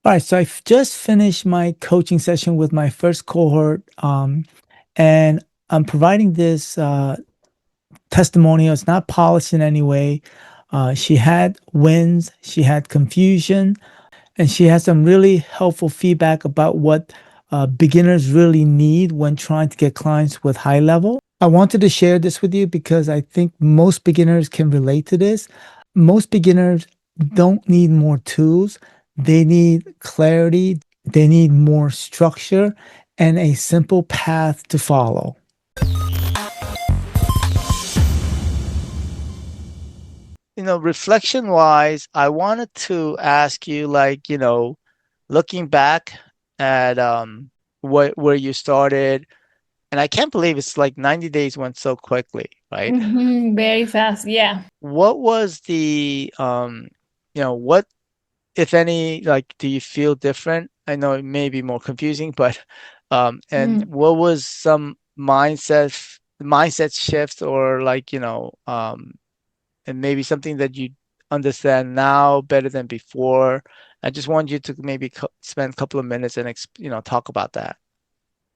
All right, so I've just finished my coaching session with my first cohort, and I'm providing this testimonial. It's not polished in any way. She had wins, she had confusion, and she has some really helpful feedback about what beginners really need when trying to get clients with high level. I wanted to share this with you because I think most beginners can relate to this. Most beginners don't need more tools, they need clarity, they need more structure, and a simple path to follow. Reflection wise, I wanted to ask you, like, looking back at where you started, and I can't believe it's like 90 days went so quickly, right? Very fast. Yeah. What was what, if any, like, do you feel different? I know it may be more confusing, but and Mm. what was some mindset shift, or like, and maybe something that you understand now better than before. I just want you to maybe spend a couple of minutes and talk about that.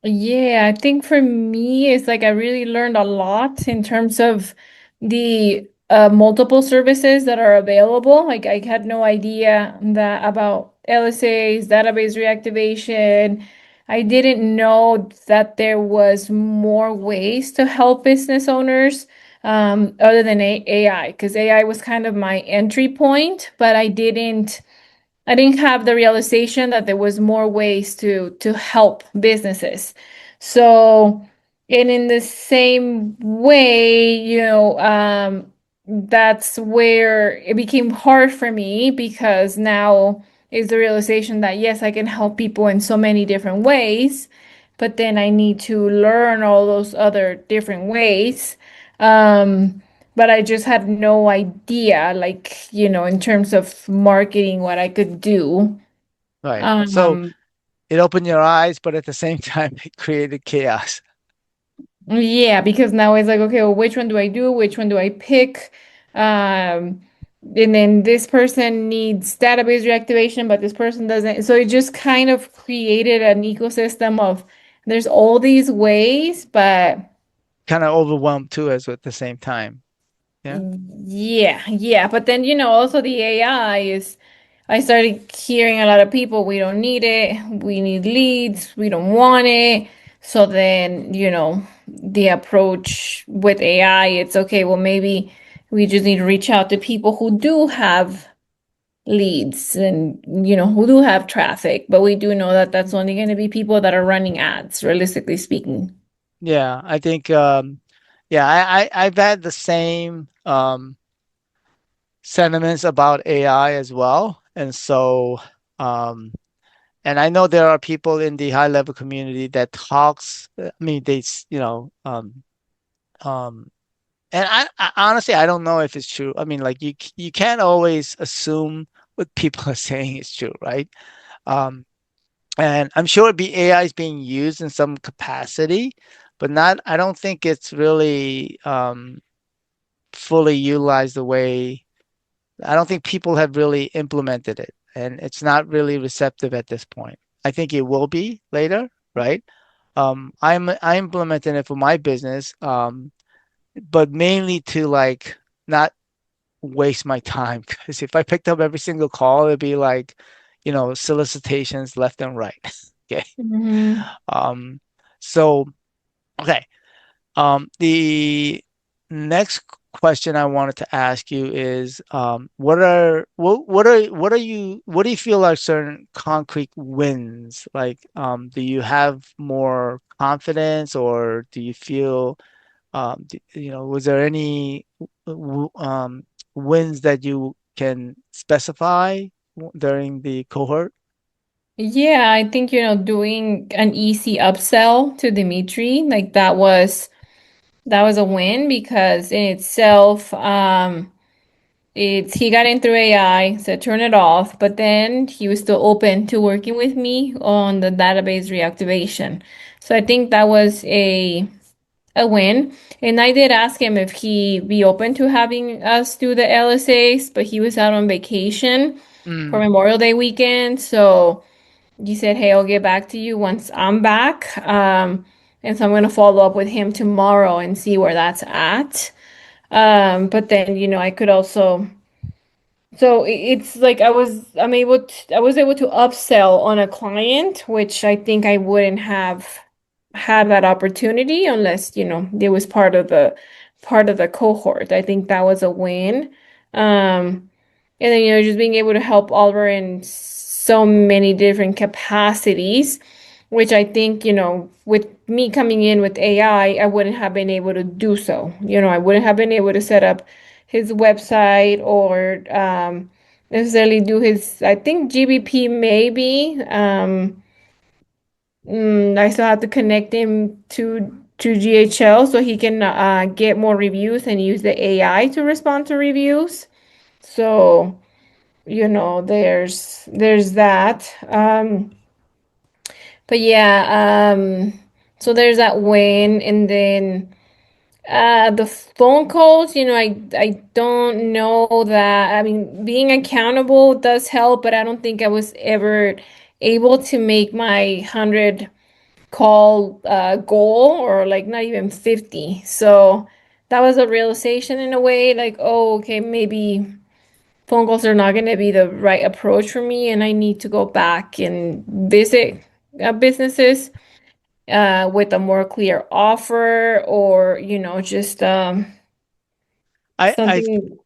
Yeah, I think for me, it's like I really learned a lot in terms of the multiple services that are available. Like I had no idea that about LSAs, database reactivation. I didn't know that there was more ways to help business owners other than AI, because AI was kind of my entry point, but I didn't have the realization that there was more ways to help businesses. So, and in the same way, that's where it became hard for me because now is the realization that yes, I can help people in so many different ways, but then I need to learn all those other different ways. But I just had no idea, like, in terms of marketing, what I could do. Right. So Um, it opened your eyes, but at the same time, it created chaos. yeah, because now it's like, okay, well, which one do I do? Which one do I pick? Um, and then this person needs database reactivation, but this person doesn't. So it just kind of created an ecosystem of there's all these ways, but Kind of overwhelmed too, as at the same time. Yeah. yeah, yeah. But then, also the AI is, I started hearing a lot of people, we don't need it, we need leads, we don't want it. So then, the approach with AI, it's okay, well, maybe we just need to reach out to people who do have leads and, who do have traffic. But we do know that that's only going to be people that are running ads, realistically speaking. Yeah. I think, yeah, I've had the same sentiments about AI as well. And so, um, and I know there are people in the high level community that talks, I mean, um, and I honestly, I don't know if it's true. I mean, like, you can't always assume what people are saying is true, right? Um, and I'm sure AI is being used in some capacity, but not, I don't think it's really fully utilized the way, I don't think people have really implemented it, and it's not really receptive at this point. I think it will be later, right? I implementing it for my business, but mainly to, like, not waste my time, because if I picked up every single call, it'd be like, solicitations left and right. Okay. Hmm. Um, so okay. The next question I wanted to ask you is, what do you feel are certain concrete wins? Like, do you have more confidence, or do you feel, was there any wins that you can specify during the cohort? Yeah, I think, doing an easy upsell to Dimitri, like that was a win because in itself, he got in through AI, so turn it off, but then he was still open to working with me on the database reactivation. So I think that was a win. And I did ask him if he be open to having us do the LSAs, but he was out on vacation. for Mm. Memorial Day weekend. So he said, "Hey, I'll get back to you once I'm back." And so I'm gonna follow up with him tomorrow and see where that's at. But then, I could also, so it's like I was able to upsell on a client, which I think I wouldn't have had that opportunity unless, it was part of the cohort. I think that was a win. And then, just being able to help Oliver in so many different capacities, which I think, with me coming in with AI, I wouldn't have been able to do so. I wouldn't have been able to set up his website or necessarily do his, I think GBP maybe. I still have to connect him to GHL so he can get more reviews and use the AI to respond to reviews. So, there's that. But yeah, so there's that win, and then the phone calls, I don't know that. I mean, being accountable does help, but I don't think I was ever able to make my 100 call goal, or like not even 50. So that was a realization in a way, like, oh, okay, maybe phone calls are not going to be the right approach for me, and I need to go back and visit businesses with a more clear offer, or just I I something.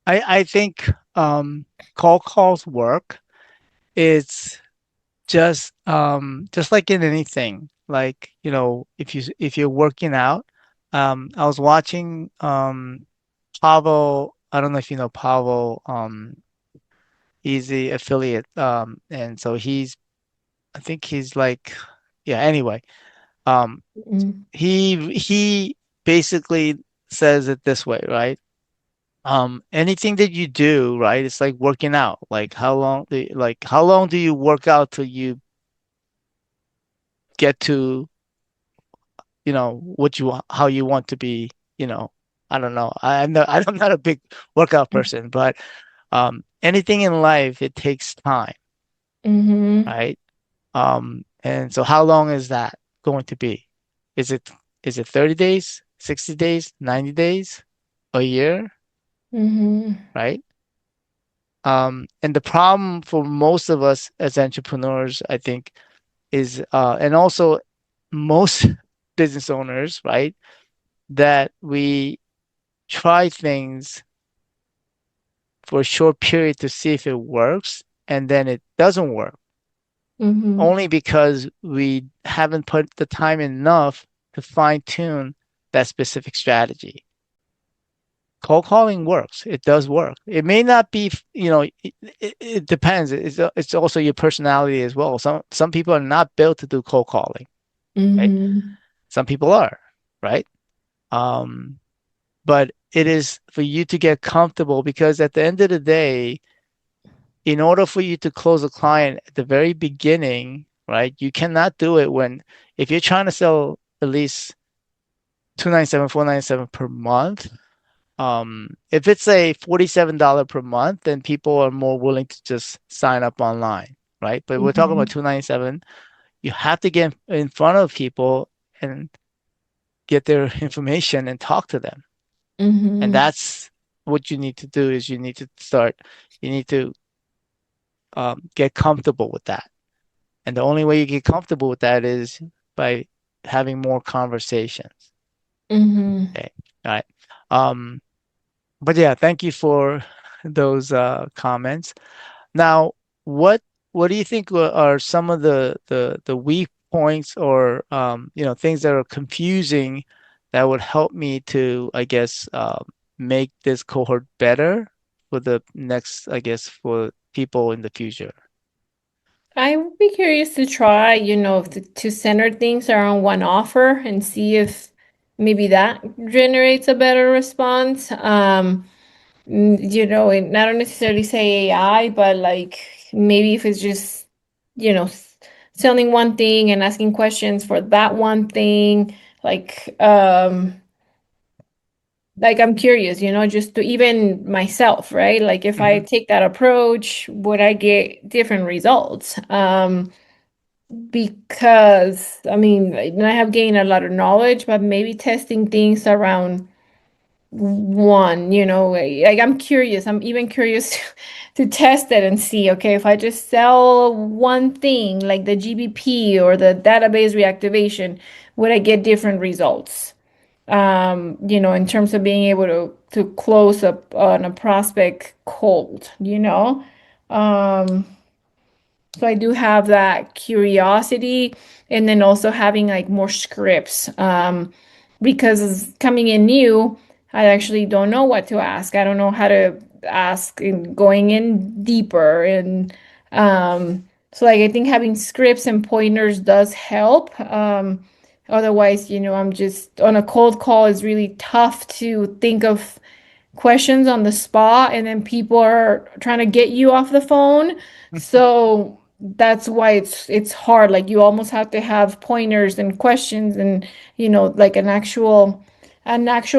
I think cold calls work. It's just like in anything. Like, if you're working out, I was watching Pavel, I don't know if you know Pavel, he's the affiliate, and so I think he's like, yeah, anyway, um, Mm, he basically says it this way, right? Anything that you do, right, it's like working out. How long do you work out till you get to, how you want to be, you know, I don't know. I'm not a big workout person, but anything in life, it takes time, mm-hmm, right? And so how long is that going to be? Is it is it 30 days, 60 days, 90 days, a year, mm-hmm, right? And the problem for most of us as entrepreneurs, I think, is and also most business owners, right, that we try things for a short period to see if it works, and then it doesn't work, mm-hmm, only because we haven't put the time enough to fine tune that specific strategy. Cold calling works. It does work. It may not be, it depends. It's also your personality as well. Some people are not built to do cold calling, right? mm-hmm, Some people are, right? Um, but it is for you to get comfortable, because at the end of the day, in order for you to close a client at the very beginning, right? You cannot do it if you're trying to sell at least 297, 497 per month. If it's a $47 per month, then people are more willing to just sign up online, right? But we're talking about mm-hmm, 297. You have to get in front of people and get their information and talk to them. And mm-hmm, that's what you need to do, is you need to get comfortable with that. And the only way you get comfortable with that is by having more conversations. mm-hmm. Okay. All right. Um, but yeah, thank you for those comments. Now, what what do you think are some of the weak points, or things that are confusing that would help me to, I guess, make this cohort better for the next, I guess, for people in the future? I would be curious to try, if to center things around one offer and see if maybe that generates a better response. And I don't necessarily say AI, but like maybe if it's just, selling one thing and asking questions for that one thing, like like I'm curious, just to even myself, right? Like if I Hmm. take that approach, would I get different results? Because I mean, I have gained a lot of knowledge, but maybe testing things around one, like I'm curious. I'm even curious to test it and see, okay, if I just sell one thing like the GBP or the database reactivation, would I get different results? In terms of being able to close up on a prospect cold. Um, so I do have that curiosity, and then also having like more scripts. Because coming in new, I actually don't know what to ask. I don't know how to ask and going in deeper. And so like I think having scripts and pointers does help. Otherwise, I'm just on a cold call is really tough to think of questions on the spot, and then people are trying to get you off the phone. So that's why it's hard. Like you almost have to have pointers and questions and like an actual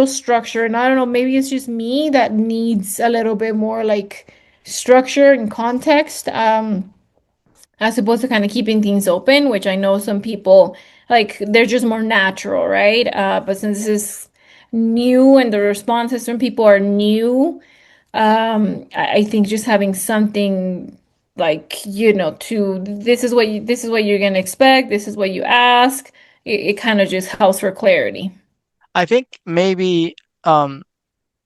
structure. And I don't know, maybe it's just me that needs a little bit more like structure and context. As opposed to kind of keeping things open, which I know some people like they're just more natural, right? But since this is new and the responses from people are new, I think just having something like, to this is what you're gonna expect, this is what you ask, it kind of just helps for clarity. I think maybe um,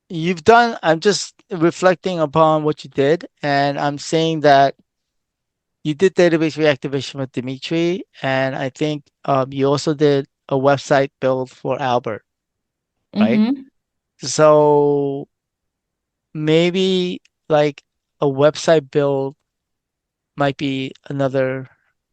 you've done, I'm just reflecting upon what you did, and I'm saying that you did database reactivation with Dimitri, and I think you also did a website build for Albert, right? Mm-hmm. So maybe like a website build might be another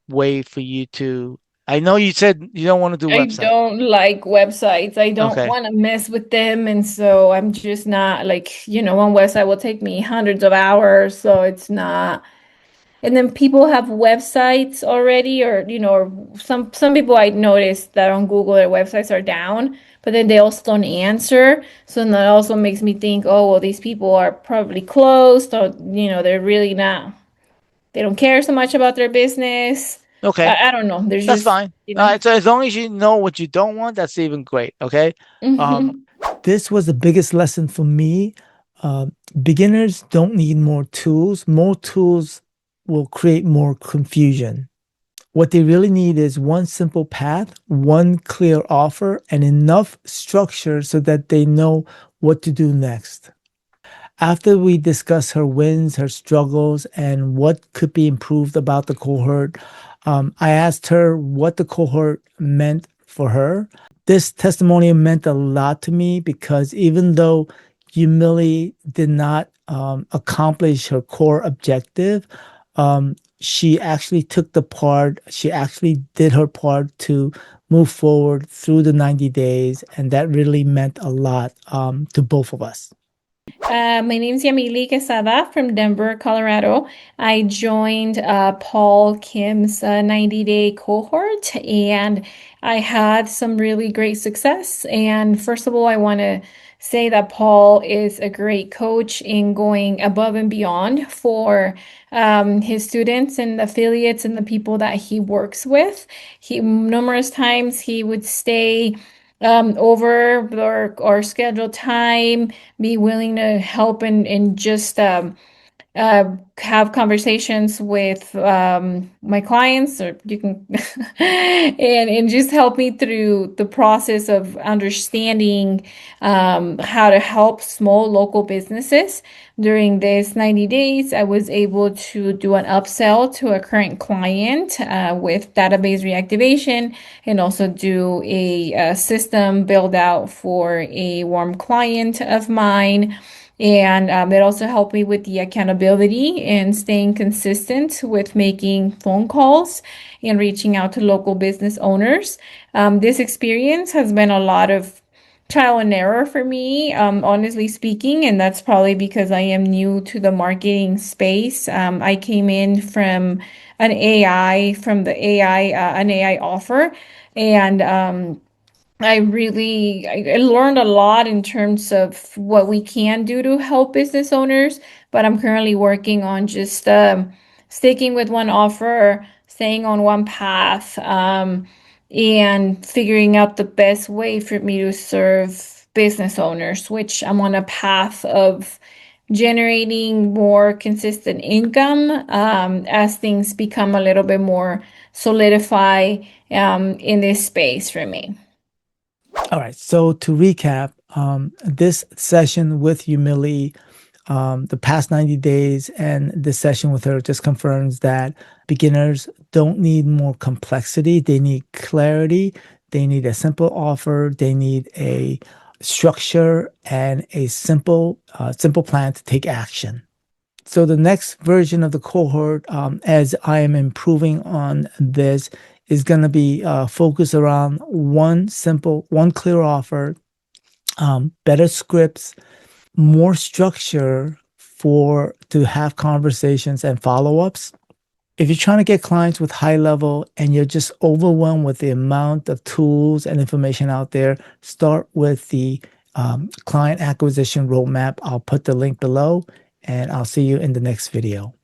way for you to. I know you said you don't want to do I website. don't like websites. I don't Okay. want to mess with them. And so I'm just not like, one website will take me hundreds of hours. So it's not. And then people have websites already, or some people I noticed that on Google their websites are down, but then they also don't answer. So that also makes me think, oh, well, these people are probably closed, or they're really not. They don't care so much about their business. Okay. I don't know. There's That's just, fine. All right. So as long as you know what you don't want, that's even great. Okay. Um, Mhm. This was the biggest lesson for me. Uh, Beginners don't need more tools. More tools will create more confusion. What they really need is one simple path, one clear offer, and enough structure so that they know what to do next. After we discuss her wins, her struggles, and what could be improved about the cohort, I asked her what the cohort meant for her. This testimonial meant a lot to me because even though Yumili did not accomplish her core objective, she actually took the part, she actually did her part to move forward through the 90 days. And that really meant a lot to both of us. My name is Yamili Quesada from Denver, Colorado. I joined Paul Kim's 90-day cohort, and I had some really great success. And first of all, I want to say that Paul is a great coach in going above and beyond for his students and affiliates and the people that he works with. He numerous times he would stay over or schedule time, be willing to help and just have conversations with my clients, or you can and just help me through the process of understanding how to help small local businesses. During this 90 days, I was able to do an upsell to a current client with database reactivation, and also do a system build out for a warm client of mine. And it also helped me with the accountability and staying consistent with making phone calls and reaching out to local business owners. This experience has been a lot of trial and error for me, honestly speaking, and that's probably because I am new to the marketing space. I came in from the AI, an AI offer, and I learned a lot in terms of what we can do to help business owners, but I'm currently working on just sticking with one offer, staying on one path, and figuring out the best way for me to serve business owners, which I'm on a path of generating more consistent income as things become a little bit more solidify in this space for me. All right. So to recap, this session with Humility, the past 90 days, and this session with her just confirms that beginners don't need more complexity. They need clarity. They need a simple offer. They need a structure and a simple plan to take action. So the next version of the cohort, as I am improving on this, is going to be focused around one clear offer, better scripts, more structure to have conversations and follow-ups. If you're trying to get clients with high level and you're just overwhelmed with the amount of tools and information out there, start with the client acquisition roadmap. I'll put the link below, and I'll see you in the next video.